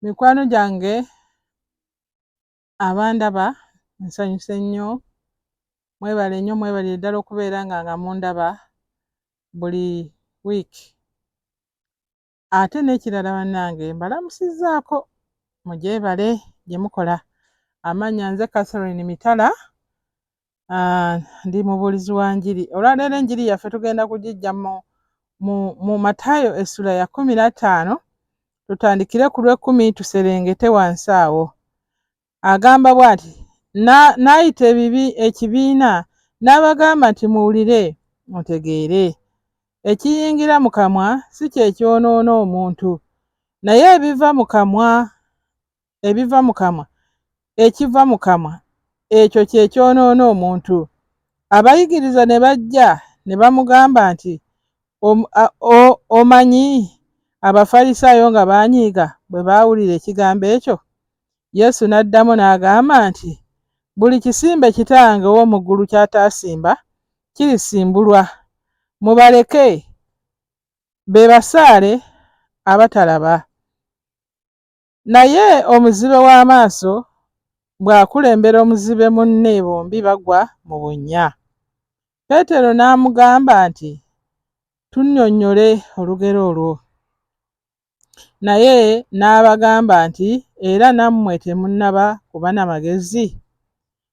Mikwano gyange abandaba nsanyuse nnyo, mwebale nnyo, mwebalire ddala okubeera nga mundaba buli wiiki. Ate n'ekirala bannange mbalamusizzaako mugyebale gye mukola. Amannya nze Catherine Mitala, ndi mubuulizi wa Enjiri. Olwaleero Enjiri yaffe tugenda kugiggya mu Matayo essula ya 15, tutandikire ku lw'ekkumi tuserengete wansi awo. Agamba bw'ati, n'ayita ekibiina n'abagamba nti muwulire mutegeere, ekiyingira mu kamwa si kye kyonoona omuntu, naye ekiva mu kamwa ekyo kye kyonoona omuntu. Abayigiriza ne bajja ne bamugamba nti, omanyi Abafalisaayo nga baanyiiga bwe baawulira ekigambo ekyo? Yesu n'addamu n'agamba nti, buli kisimbe Kitange ow'omu ggulu ky'ataasimba kirisimbulwa. Mubaleke be basaale abatalaba. Naye omuzibe w'amaaso bw'akulembera omuzibe munne bombi bagwa mu bunnya. Peetero n'amugamba nti, tunnyonnyole olugero olwo. Naye n'abagamba nti, era nammwe temunnaba kuba na magezi?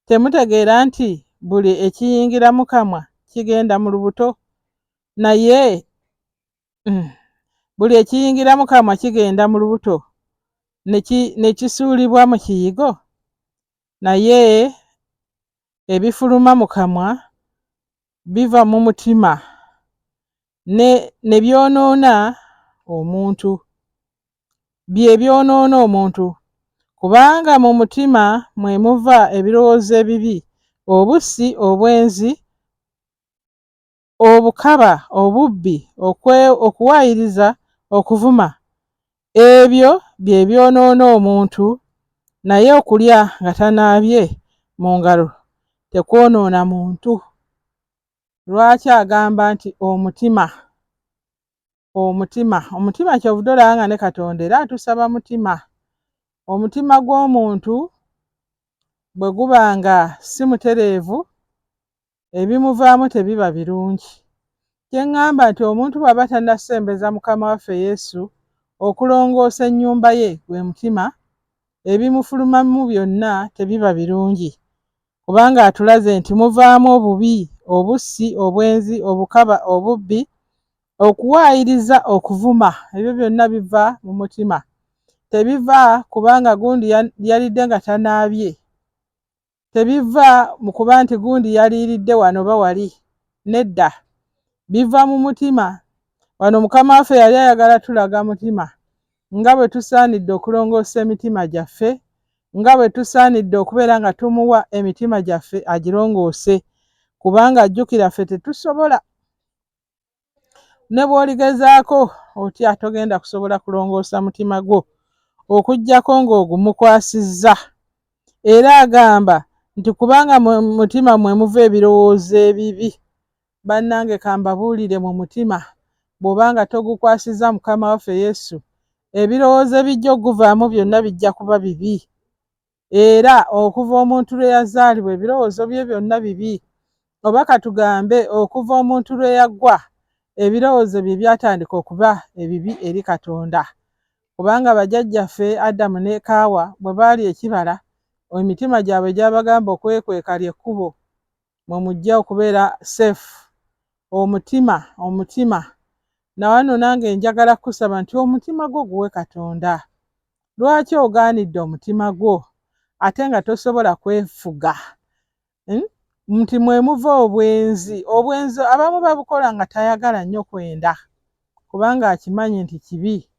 Temutegeera nti buli ekiyingira mu kamwa kigenda mu lubuto, buli ekiyingira mu kamwa kigenda mu lubuto ne kisuulibwa mu kiyigo? Naye ebifuluma mu kamwa biva mu mutima ne byonoona omuntu. Byonoona omuntu, kubanga mu mutima mwe muva ebirowoozo ebibi, obussi, obwenzi, obukaba, obubbi, okuwaayiriza, okuvuma. Ebyo bye byonoona omuntu, naye okulya nga tanaabye mu ngalo tekwonoona muntu. Lwaki agamba nti omutima kyovudde olaba nga ne Katonda era atusaba mutima. Omutima gw'omuntu bwe guba nga si mutereevu, ebimuvaamu tebiba birungi. Kye ŋŋamba nti omuntu bw'aba tannasembeza Mukama waffe Yesu okulongoosa ennyumba ye gwe mutima, ebimufulumamu byonna tebiba birungi, kubanga atulaze nti muvaamu obubi, obussi, obwenzi, obukaba, obubbi, okuwaayiriza, okuvuma. Ebyo byonna biva mu mutima, tebiva kubanga gundi yalidde nga tanaabye, tebiva mu kuba nti gundi yaliiridde wano ba wali. Nedda, biva mu mutima. Wano Mukama waffe yali ayagala tulaga mutima, nga bwe tusaanidde okulongoosa emitima gyaffe, nga bwe tusaanidde okubeera nga tumuwa emitima gyaffe agirongoose, kubanga jjukira ffe tetusobola. Ne bw'oligezaako otya togenda kusobola kulongoosa mutima gwo okuggyako ng'ogumukwasizza. Era agamba nti kubanga mu mutima mwe muva ebirowoozo ebibi. Bannange kambabuulire, mu mutima bw'obanga togukwasizza Mukama waffe Yesu, ebirowoozo ebijja okuvaamu byonna bijja kuba bibi. Era okuva omuntu lwe yazaalibwa ebirowoozo bye byonna bibi. Oba katugambe okuva omuntu lwe yaggwa ebirowoozo bye byatandika okuba ebibi eri Katonda, kubanga bajjajjaffe Adamu ne Kaawa bwe baali ekibala, emitima gyabwe gyabagamba okwekweka ly'ekkubo mwe mujja okubeera seefu. Omutima na wano nange njagala kusaba nti omutima gwo guwe Katonda. Lwaki ogaanidde omutima gwo ate nga tosobola kwefuga? Nti mwe muva obwenzi. Obwenzi abamu babukola nga tayagala nnyo kwenda, kubanga akimanyi nti kibi.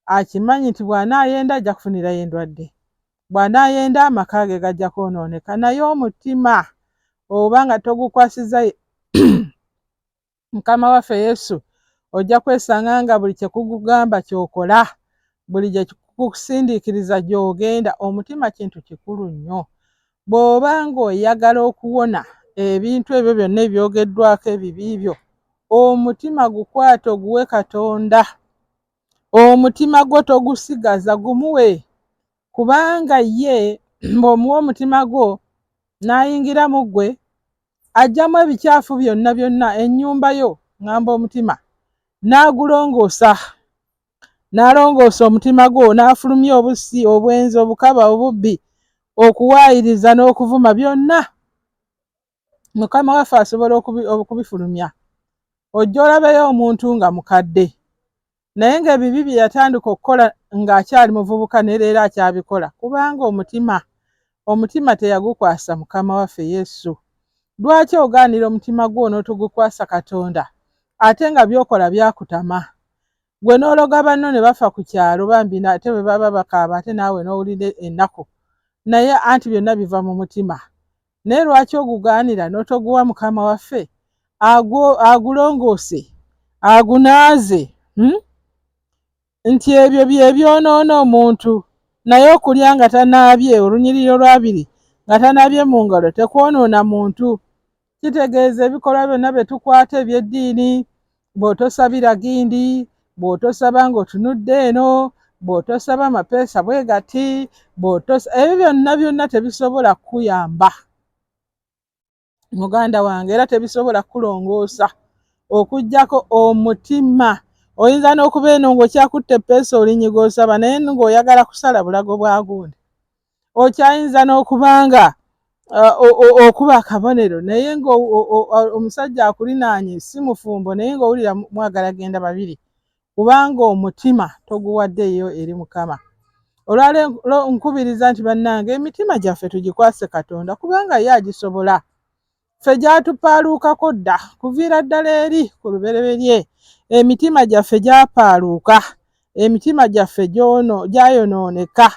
Akimanyi nti bw'anaayenda ajja kufunirayo endwadde, bw'anaayenda amaka ge gajja kwonooneka. Naye omutima oba nga togukwasizza Mukama waffe Yesu, ojja kwesanga nga buli kye kugugamba ky'okola, buli gye kukusindiikiriza gy'ogenda. Omutima kintu kikulu nnyo. Bw'oba ng'oyagala okuwona ebintu ebyo byonna ebyogeddwako ebibi byo, omutima gukwate oguwe Katonda. omutima gwo togusigaza, gumuwe, kubanga ye bw'omuwa omutima gwo n'ayingira mu ggwe ajjamu ebikyafu byonna byonna, ennyumba yo ŋŋamba omutima, n'agulongoosa, n'alongoosa omutima gwo, n'afulumya obussi, obwenzi, obukaba, obubbi, okuwaayiriza n'okuvuma byonna. Mukama waffe asobola okubifulumya. Ojja olabeyo omuntu nga mukadde, naye ng'ebibi bye yatandika okukola ng'akyali muvubuka ne leero akyabikola, kubanga omutima teyagukwasa Mukama waffe Yesu. Lwaki ogaanira omutima gwo n'otogukwasa Katonda ate nga by'okola byakutama? Gwe n'ologa banno ne bafa ku kyalo bambi ate bwe baba bakaaba ate naawe n'owulira ennaku, naye anti byonna biva mu mutima. Naye lwaki ogugaanira n'otoguwa Mukama waffe agulongoose, agunaaze? Nti ebyo bye byonoona omuntu, naye okulya nga tanaabye, olunyiriri olwabiri nga tanaabye mu ngalo tekwonoona muntu. Kitegeeza ebikolwa byonna bye tukwata eby'eddiini, bw'otosabira gindi, bw'otosaba ng'otunudde eno, bw'otosaba amapeesa bwe gati, ebyo byonna byonna tebisobola kukuyamba muganda wange, era tebisobola kulongoosa okuggyako omutima. Oyinza n'okuba eno ng'okyakutte peesa olinyi gw'osaba naye ng'oyagala kusala bulago bwa gundi. Okyayinza n'okubanga okuba akabonero naye ng'omusajja akulinaanye si mufumbo naye ng'owulira mwagala genda babiri, kubanga omutima toguwaddeeyo eri Mukama. Olwaleero nkubiriza nti bannange, emitima gyaffe tugikwase Katonda kubanga ye agisobola. Ffe gyatupaaluukako dda kuviira ddala eri ku lubereberye, emitima gyaffe gyapaaluuka, emitima gyaffe gyayonooneka,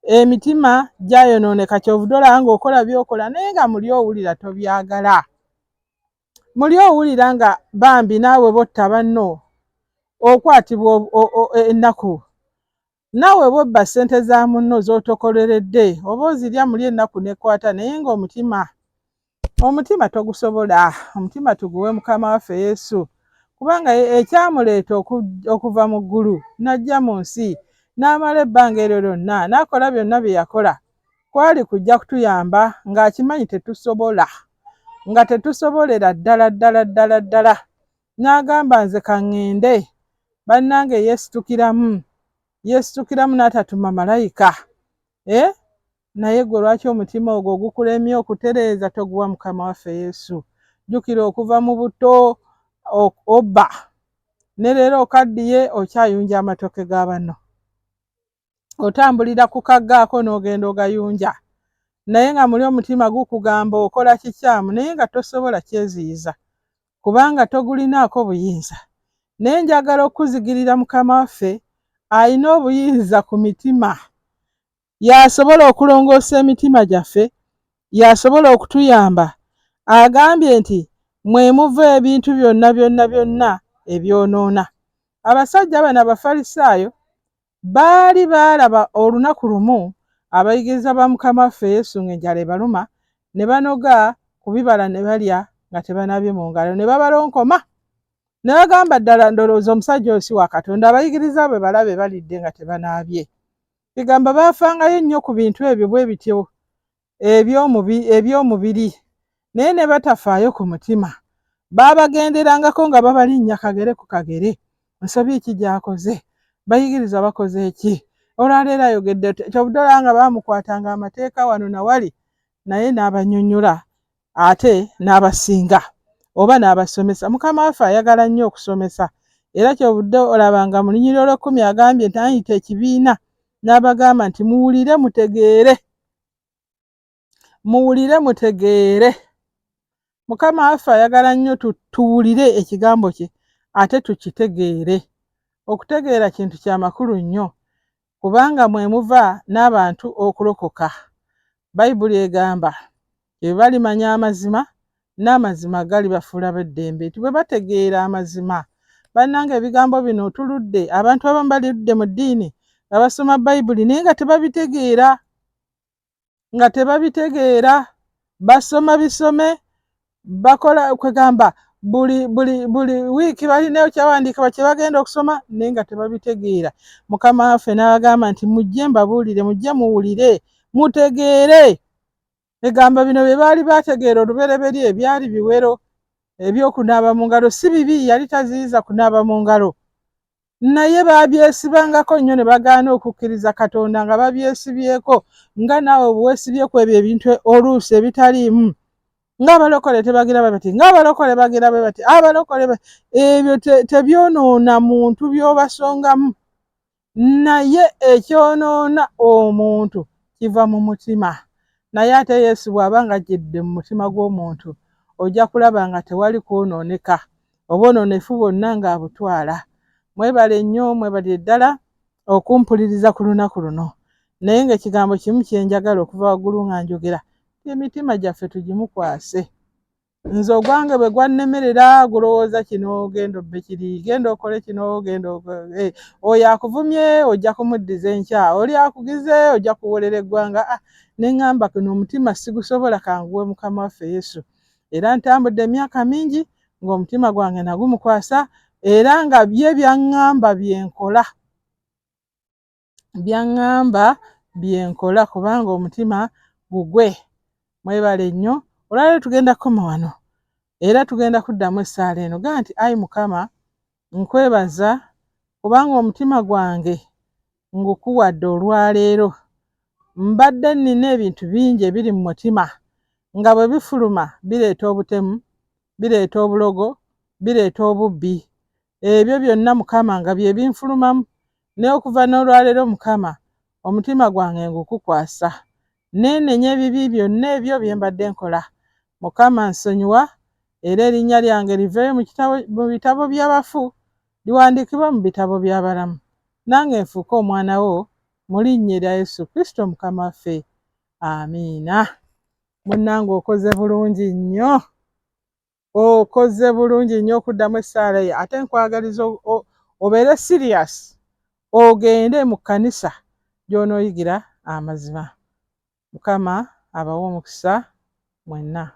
emitima gyayonooneka. Kyovudde olaba ng'okola by'okola naye nga muli owulira tobyagala, muli owulira nga bambi naawe botta banno, okwatibwa ennaku, naawe bw'obba ssente za munno z'otokoleredde oba ozirya muli ennaku n'ekwata, naye ng'omutima togusobola. Omutima tuguwe Mukama waffe Yesu, kubanga ekyamuleeta okuva mu ggulu n'ajja mu nsi n'amala ebbanga eryo lyonna n'akola byonna bye yakola, kwali kujja kutuyamba ng'akimanyi tetusobola, nga tetusobolera ddala ddala ddala ddala. N'agamba nze kaŋŋende bannange yeesitukiramu n'atatuma malayika. Naye gwe lwaki omutima ogwo ogukulemye okutereeza toguwa Mukama waffe Yesu? Jjukira okuva mu buto obba ne leero okaddiye okyayunja amatoke ga banno, otambulira ku kaggaako n'ogenda ogayunja, naye nga muli omutima gukugamba okola kikyamu naye nga tosobola kyeziyiza kubanga togulinaako buyinza. Naye njagala okuzigirira Mukama waffe alina obuyinza ku mitima, yasobola okulongoosa emitima gyaffe, yasobola okutuyamba. Agambye nti mwe muva ebintu byonna byonna byonna ebyonoona. Abasajja bano Abafalisaayo baali baalaba olunaku lumu abayigiriza ba Mukama waffe Yesu ng'enjala ebaluma, ne banoga ku bibala ne balya nga tebanaabye mu ngalo, ne babalonkoma ne bagamba ddala ndowooza omusajja oyo si wa Katonda, abayigiriza bwe balabe balidde nga tebanaabye. Bigamba baafangayo nnyo ku bintu ebyo bwe bityo eby'omubiri, naye ne batafaayo ku mutima. Baabagenderangako nga babalinnya kagere ku kagere, ensobi ki gy'akoze, bayigiriza bakoze eki, olwaleero ayogedde kyovudde olaba nga baamukwatanga amateeka wano na wali, naye n'abannyonnyola ate n'abasinga oba n'abasomesa. Mukama waffe ayagala nnyo okusomesa, era kyovudde olaba nga mu Lunyiriri olw'ekkumi agambye nti ayita ekibiina n'abagamba nti muwulire mutegeere. Mukama waffe ayagala nnyo tuwulire ekigambo kye ate tukitegeere. Okutegeera kintu kya makulu nnyo kubanga mwe muva n'abantu okulokoka. Bayibuli egamba bwe balimanya amazima n'amazima galibafuula b'eddembe. Bwe bategeera amazima, bannange ebigambo bino tuludde, abantu abamu baludde mu ddiini nga basoma Bayibuli naye nga tebabitegeera, basoma bisome, bakola kwegamba buli wiiki balinayo kyawandiika kye bagenda okusoma naye nga tebabitegeera. Mukama waffe n'abagamba nti mujje mbabuulire, mujje muwulire, mutegeere. Egamba bino bye baali bategeera olubereberye byali biwero. Ebyokunaaba mu ngalo si bibi, yali taziyiza kunaaba mu ngalo, naye babyesibangako nnyo ne bagaana okukkiriza Katonda nga babyesibyeko, nga naawe bweesibyeku ebyo ebintu oluusi ebitaliimu. Ng'abalokole tebagiraba bati, ng'abalokole bagiraba bati, abalokole ebyo tebyonoona muntu by'obasongamu, naye ekyonoona omuntu kiva mu mutima. Naye ate Yesu bw'aba nga ajjidde mu mutima gw'omuntu, ojja kulaba nga tewali kwonooneka, obwonoonefu bwonna ng'abutwala. Mwebale nnyo, mwebale ddala okumpuliriza ku lunaku luno. Naye ng'ekigambo kimu kye njagala okuva waggulu nga njogera, emitima gyaffe tugimukwase. Nze ogwange bwe gwannemerera gulowooza kino genda obbe kiri, genda okole kino, genda oyo akuvumye ojja kumuddiza enkya, oli akugize ojja kuwolera eggwanga. Ne ŋŋamba kuno omutima sigusobola, kanguwe Mukama waffe Yesu. Era ntambudde emyaka mingi ng'omutima gwange nagumukwasa, era nga bye byaŋŋamba byenkola. Byaŋŋamba byenkola kubanga omutima gugwe. Mwebale nnyo. Olwaleero tugenda kukoma wano era tugenda kuddamu essaala eno. Gaa nti ayi Mukama, nkwebaza kubanga omutima gwange ngukuwadde olwaleero. Mbadde nnina ebintu bingi ebiri mu mutima nga bwe bifuluma bireeta obutemu, bireeta obulogo, bireeta obubbi. Ebyo byonna Mukama nga bye binfulumamu, naye okuva n'olwaleero Mukama omutima gwange ngukukwasa. Neenenya ebibi byonna ebyo bye mbadde nkola. Mukama nsonyiwa, era erinnya lyange liveeyo mu bitabo by'abafu liwandiikibwa mu bitabo by'abalamu. Nange nfuuke omwana wo mu linnya erya Yesu Kristo Mukama waffe. Amiina. Munnange okoze bulungi nnyo. Okoze bulungi nnyo okuddamu essaala ye. Ate nkwagaliza obeere serious, ogende mu kkanisa gy'onooyigira amazima. Mukama abawe omukisa mwenna.